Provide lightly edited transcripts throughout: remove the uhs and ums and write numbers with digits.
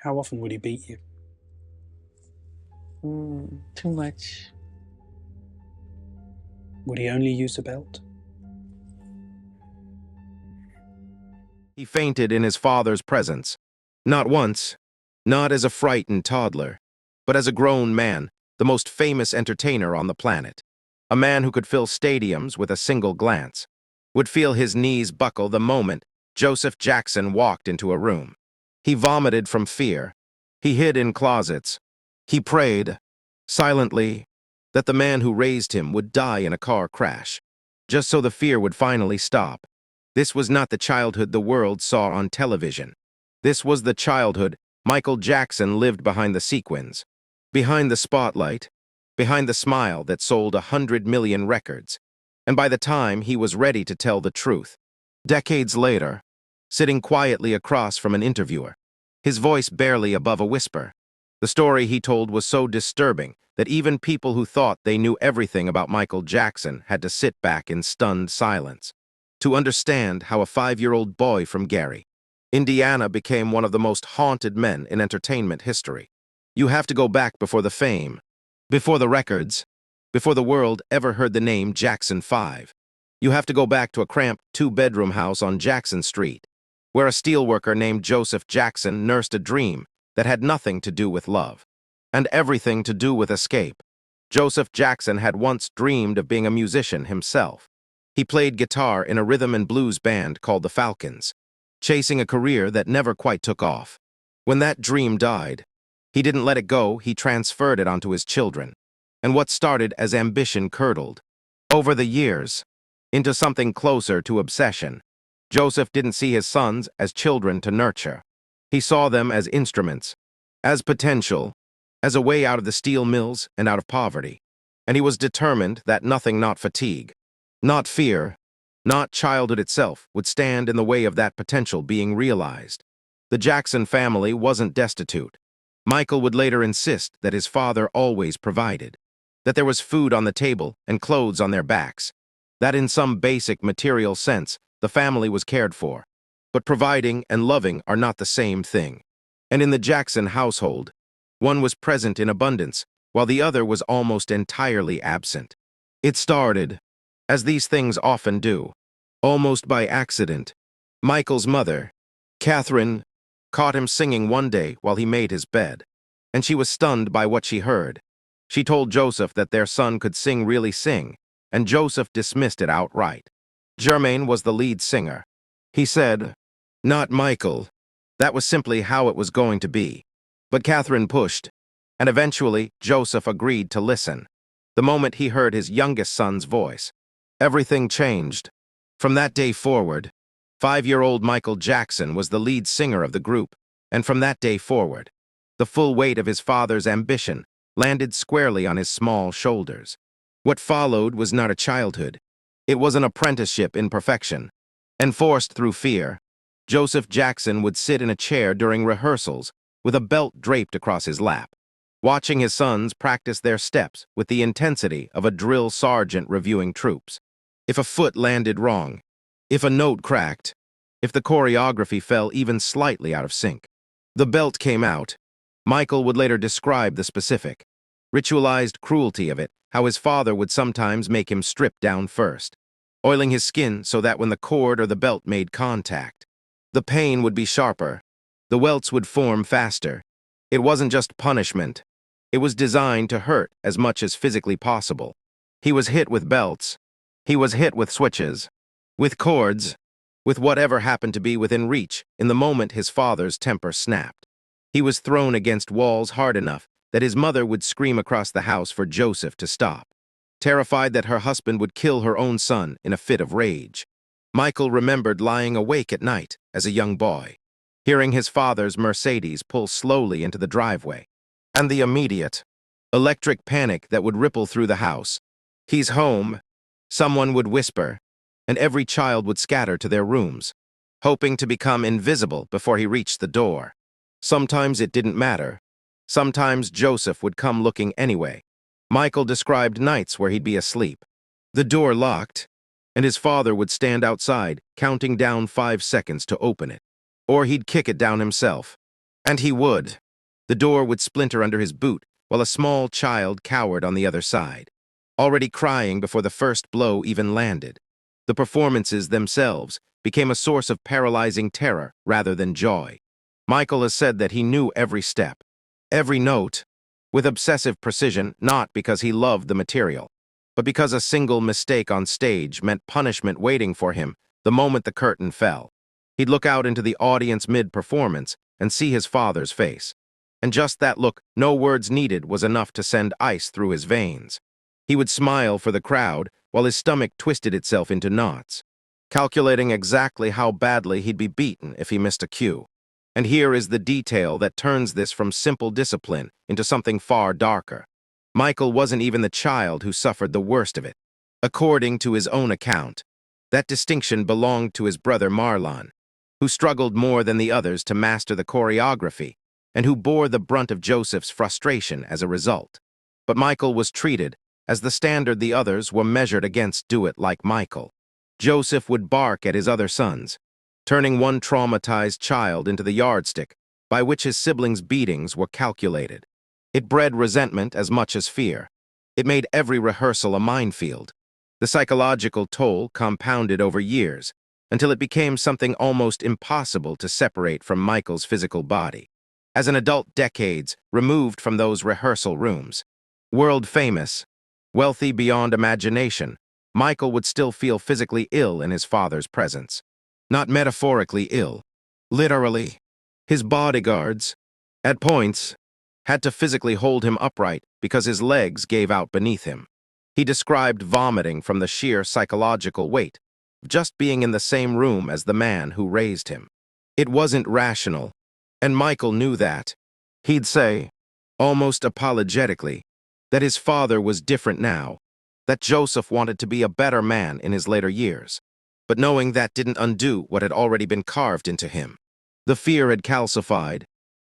How often would he beat you? Too much. Would he only use a belt? He fainted in his father's presence. Not once, not as a frightened toddler, but as a grown man, the most famous entertainer on the planet. A man who could fill stadiums with a single glance, would feel his knees buckle the moment Joseph Jackson walked into a room. He vomited from fear. He hid in closets. He prayed, silently, that the man who raised him would die in a car crash, just so the fear would finally stop. This was not the childhood the world saw on television. This was the childhood Michael Jackson lived behind the sequins, behind the spotlight, behind the smile that sold 100 million records. And by the time he was ready to tell the truth, decades later, sitting quietly across from an interviewer, his voice barely above a whisper, the story he told was so disturbing that even people who thought they knew everything about Michael Jackson had to sit back in stunned silence to understand how a 5-year-old boy from Gary, Indiana, became one of the most haunted men in entertainment history. You have to go back before the fame, before the records, before the world ever heard the name Jackson 5. You have to go back to a cramped 2-bedroom house on Jackson Street, where a steelworker named Joseph Jackson nursed a dream that had nothing to do with love, and everything to do with escape. Joseph Jackson had once dreamed of being a musician himself. He played guitar in a rhythm and blues band called the Falcons, chasing a career that never quite took off. When that dream died, he didn't let it go, he transferred it onto his children. And what started as ambition curdled, over the years, into something closer to obsession. Joseph didn't see his sons as children to nurture. He saw them as instruments, as potential, as a way out of the steel mills and out of poverty. And he was determined that nothing, not fatigue, not fear, not childhood itself, would stand in the way of that potential being realized. The Jackson family wasn't destitute. Michael would later insist that his father always provided, that there was food on the table and clothes on their backs, that in some basic material sense, the family was cared for. But providing and loving are not the same thing. And in the Jackson household, one was present in abundance, while the other was almost entirely absent. It started, as these things often do, almost by accident. Michael's mother, Catherine, caught him singing one day while he made his bed, and she was stunned by what she heard. She told Joseph that their son could really sing, and Joseph dismissed it outright. Jermaine was the lead singer. He said, "Not Michael." That was simply how it was going to be. But Catherine pushed, and eventually Joseph agreed to listen. The moment he heard his youngest son's voice, everything changed. From that day forward, 5-year-old Michael Jackson was the lead singer of the group, and from that day forward, the full weight of his father's ambition landed squarely on his small shoulders. What followed was not a childhood. It was an apprenticeship in perfection. Enforced through fear, Joseph Jackson would sit in a chair during rehearsals with a belt draped across his lap, watching his sons practice their steps with the intensity of a drill sergeant reviewing troops. If a foot landed wrong, if a note cracked, if the choreography fell even slightly out of sync, the belt came out. Michael would later describe the specific, ritualized cruelty of it, how his father would sometimes make him strip down first, oiling his skin so that when the cord or the belt made contact, the pain would be sharper, the welts would form faster. It wasn't just punishment. It was designed to hurt as much as physically possible. He was hit with belts. He was hit with switches, with cords, with whatever happened to be within reach in the moment his father's temper snapped. He was thrown against walls hard enough that his mother would scream across the house for Joseph to stop, terrified that her husband would kill her own son in a fit of rage. Michael remembered lying awake at night as a young boy, hearing his father's Mercedes pull slowly into the driveway, and the immediate, electric panic that would ripple through the house. "He's home," someone would whisper, and every child would scatter to their rooms, hoping to become invisible before he reached the door. Sometimes it didn't matter. Sometimes Joseph would come looking anyway. Michael described nights where he'd be asleep, the door locked, and his father would stand outside, counting down 5 seconds to open it. Or he'd kick it down himself. And he would. The door would splinter under his boot, while a small child cowered on the other side, already crying before the first blow even landed. The performances themselves became a source of paralyzing terror rather than joy. Michael has said that he knew every step, every note, with obsessive precision, not because he loved the material, but because a single mistake on stage meant punishment waiting for him the moment the curtain fell. He'd look out into the audience mid-performance and see his father's face. And just that look, no words needed, was enough to send ice through his veins. He would smile for the crowd while his stomach twisted itself into knots, calculating exactly how badly he'd be beaten if he missed a cue. And here is the detail that turns this from simple discipline into something far darker. Michael wasn't even the child who suffered the worst of it. According to his own account, that distinction belonged to his brother Marlon, who struggled more than the others to master the choreography, and who bore the brunt of Joseph's frustration as a result. But Michael was treated as the standard the others were measured against. Do it like Michael. Joseph would bark at his other sons, turning one traumatized child into the yardstick by which his siblings' beatings were calculated. It bred resentment as much as fear. It made every rehearsal a minefield. The psychological toll compounded over years, until it became something almost impossible to separate from Michael's physical body. As an adult decades removed from those rehearsal rooms, world famous, wealthy beyond imagination, Michael would still feel physically ill in his father's presence. Not metaphorically ill, literally. His bodyguards, at points, had to physically hold him upright because his legs gave out beneath him. He described vomiting from the sheer psychological weight of just being in the same room as the man who raised him. It wasn't rational, and Michael knew that. He'd say, almost apologetically, that his father was different now, that Joseph wanted to be a better man in his later years. But knowing that didn't undo what had already been carved into him. The fear had calcified.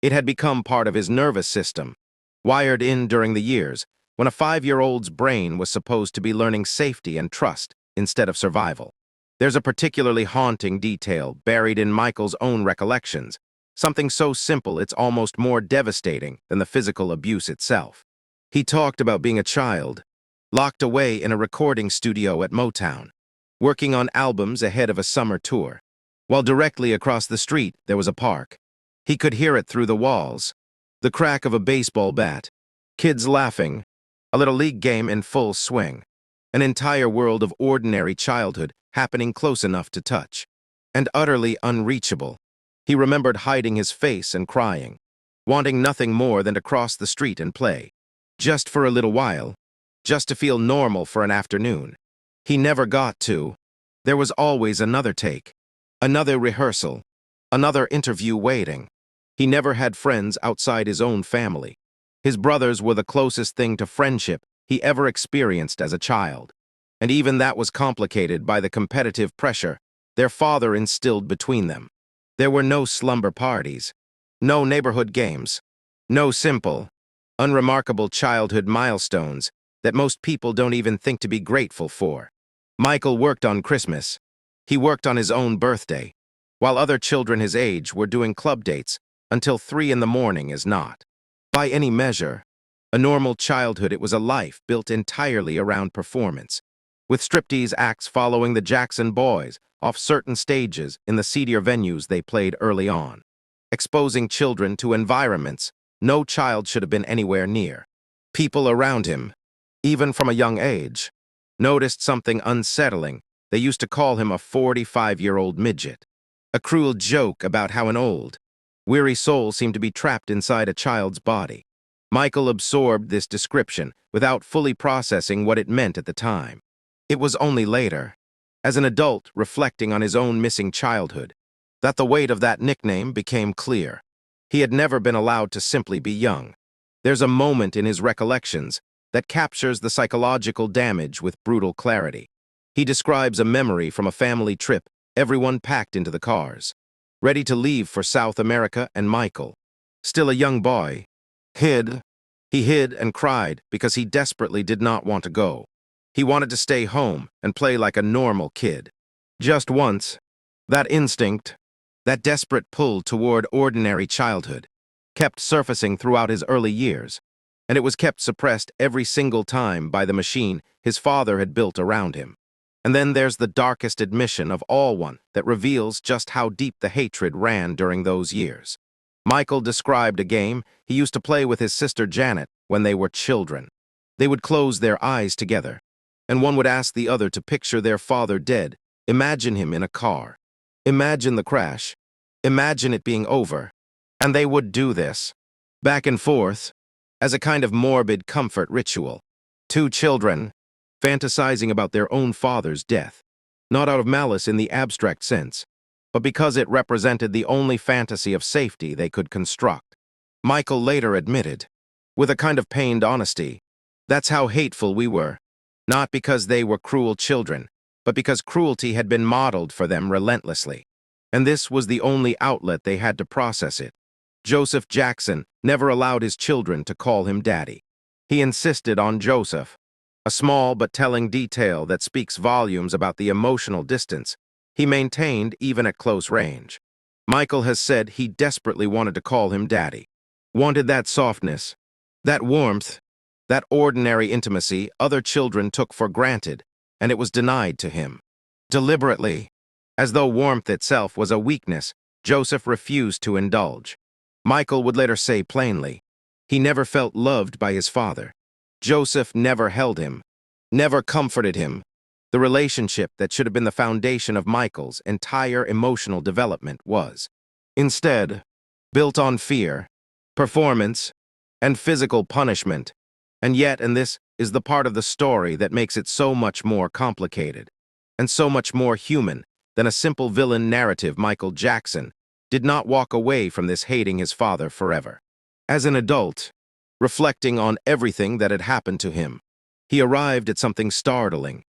It had become part of his nervous system, wired in during the years when a 5-year-old's brain was supposed to be learning safety and trust instead of survival. There's a particularly haunting detail buried in Michael's own recollections, something so simple it's almost more devastating than the physical abuse itself. He talked about being a child, locked away in a recording studio at Motown, working on albums ahead of a summer tour, while directly across the street there was a park. He could hear it through the walls, the crack of a baseball bat, kids laughing, a little league game in full swing, an entire world of ordinary childhood happening close enough to touch, and utterly unreachable. He remembered hiding his face and crying, wanting nothing more than to cross the street and play, just for a little while, just to feel normal for an afternoon. He never got to. There was always another take, another rehearsal, another interview waiting. He never had friends outside his own family. His brothers were the closest thing to friendship he ever experienced as a child. And even that was complicated by the competitive pressure their father instilled between them. There were no slumber parties, no neighborhood games, no simple, unremarkable childhood milestones that most people don't even think to be grateful for. Michael worked on Christmas. He worked on his own birthday, while other children his age were doing club dates until 3 in the morning is not. By any measure, a normal childhood. It was a life built entirely around performance, with striptease acts following the Jackson Boys off certain stages in the seedier venues they played early on, exposing children to environments no child should have been anywhere near. People around him, even from a young age, noticed something unsettling. They used to call him a 45-year-old midget, a cruel joke about how an old, weary soul seemed to be trapped inside a child's body. Michael absorbed this description without fully processing what it meant at the time. It was only later, as an adult reflecting on his own missing childhood, that the weight of that nickname became clear. He had never been allowed to simply be young. There's a moment in his recollections that captures the psychological damage with brutal clarity. He describes a memory from a family trip, everyone packed into the cars, ready to leave for South America, and Michael, still a young boy, hid. He hid and cried because he desperately did not want to go. He wanted to stay home and play like a normal kid. Just once, that instinct, that desperate pull toward ordinary childhood, kept surfacing throughout his early years, and it was kept suppressed every single time by the machine his father had built around him. And then there's the darkest admission of all one that reveals just how deep the hatred ran during those years. Michael described a game he used to play with his sister Janet when they were children. They would close their eyes together, and one would ask the other to picture their father dead. Imagine him in a car. Imagine the crash. Imagine it being over. And they would do this, back and forth, as a kind of morbid comfort ritual. Two children, fantasizing about their own father's death, not out of malice in the abstract sense, but because it represented the only fantasy of safety they could construct. Michael later admitted, with a kind of pained honesty, that's how hateful we were, not because they were cruel children, but because cruelty had been modeled for them relentlessly. And this was the only outlet they had to process it. Joseph Jackson never allowed his children to call him daddy. He insisted on Joseph, a small but telling detail that speaks volumes about the emotional distance he maintained even at close range. Michael has said he desperately wanted to call him daddy, wanted that softness, that warmth, that ordinary intimacy other children took for granted, and it was denied to him. Deliberately, as though warmth itself was a weakness, Joseph refused to indulge. Michael would later say plainly, he never felt loved by his father. Joseph never held him, never comforted him, the relationship that should have been the foundation of Michael's entire emotional development was, instead, built on fear, performance, and physical punishment. And yet, and this is the part of the story that makes it so much more complicated, and so much more human than a simple villain narrative, Michael Jackson did not walk away from this hating his father forever. As an adult, reflecting on everything that had happened to him, he arrived at something startling.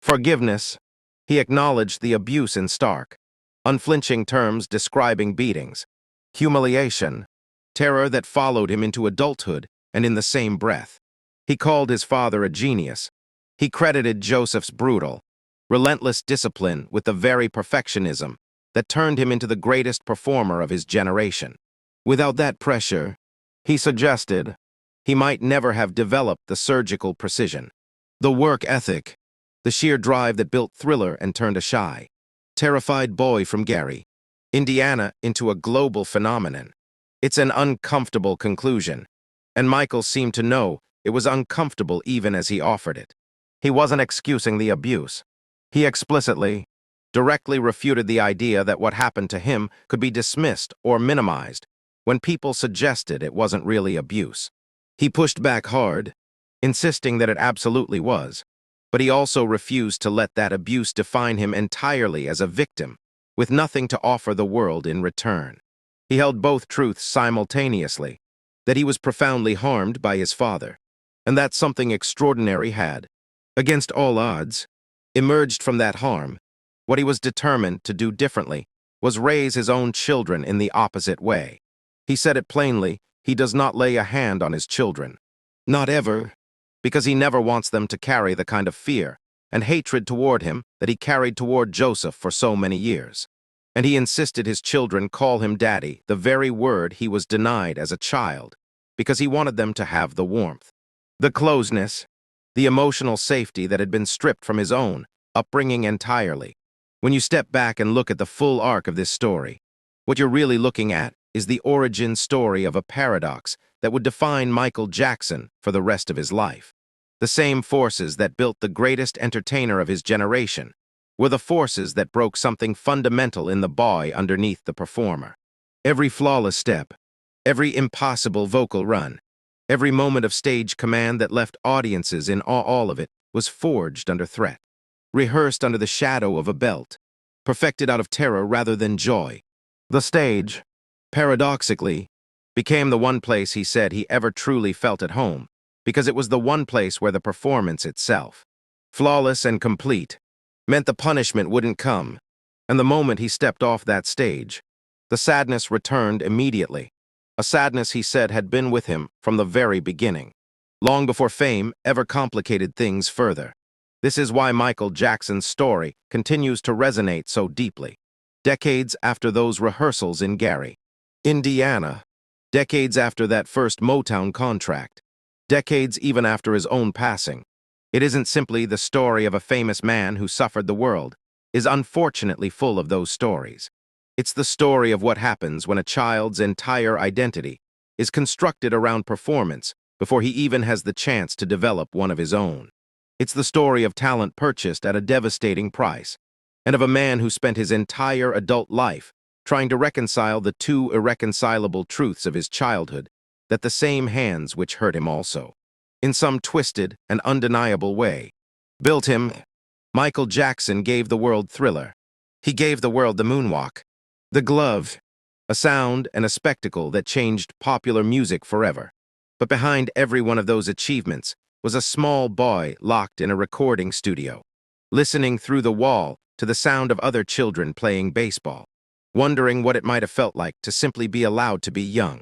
Forgiveness. He acknowledged the abuse in stark, unflinching terms describing beatings, humiliation, terror that followed him into adulthood, and in the same breath. He called his father a genius. He credited Joseph's brutal, relentless discipline with the very perfectionism that turned him into the greatest performer of his generation. Without that pressure, he suggested, he might never have developed the surgical precision, the work ethic, the sheer drive that built Thriller and turned a shy, terrified boy from Gary, Indiana into a global phenomenon. It's an uncomfortable conclusion, and Michael seemed to know it was uncomfortable even as he offered it. He wasn't excusing the abuse. He explicitly, directly refuted the idea that what happened to him could be dismissed or minimized when people suggested it wasn't really abuse. He pushed back hard, insisting that it absolutely was, but he also refused to let that abuse define him entirely as a victim, with nothing to offer the world in return. He held both truths simultaneously, that he was profoundly harmed by his father, and that something extraordinary had, against all odds, emerged from that harm. What he was determined to do differently was raise his own children in the opposite way. He said it plainly, he does not lay a hand on his children. Not ever, because he never wants them to carry the kind of fear and hatred toward him that he carried toward Joseph for so many years. And he insisted his children call him daddy, the very word he was denied as a child, because he wanted them to have the warmth, the closeness, the emotional safety that had been stripped from his own upbringing entirely. When you step back and look at the full arc of this story, what you're really looking at is the origin story of a paradox that would define Michael Jackson for the rest of his life. The same forces that built the greatest entertainer of his generation were the forces that broke something fundamental in the boy underneath the performer. Every flawless step, every impossible vocal run, every moment of stage command that left audiences in awe, all of it was forged under threat, rehearsed under the shadow of a belt, perfected out of terror rather than joy. The stage, paradoxically, became the one place he said he ever truly felt at home, because it was the one place where the performance itself, flawless and complete, meant the punishment wouldn't come, and the moment he stepped off that stage, the sadness returned immediately, a sadness he said had been with him from the very beginning, long before fame ever complicated things further. This is why Michael Jackson's story continues to resonate so deeply, decades after those rehearsals in Gary, Indiana. decades after that first Motown contract, decades even after his own passing. It isn't simply the story of a famous man who suffered the world, is unfortunately full of those stories. It's the story of what happens when a child's entire identity is constructed around performance before he even has the chance to develop one of his own. It's the story of talent purchased at a devastating price, and of a man who spent his entire adult life trying to reconcile the two irreconcilable truths of his childhood, that the same hands which hurt him also, in some twisted and undeniable way, built him. Michael Jackson gave the world Thriller. He gave the world the moonwalk, the glove, a sound and a spectacle that changed popular music forever. But behind every one of those achievements was a small boy locked in a recording studio, listening through the wall to the sound of other children playing baseball, wondering what it might have felt like to simply be allowed to be young.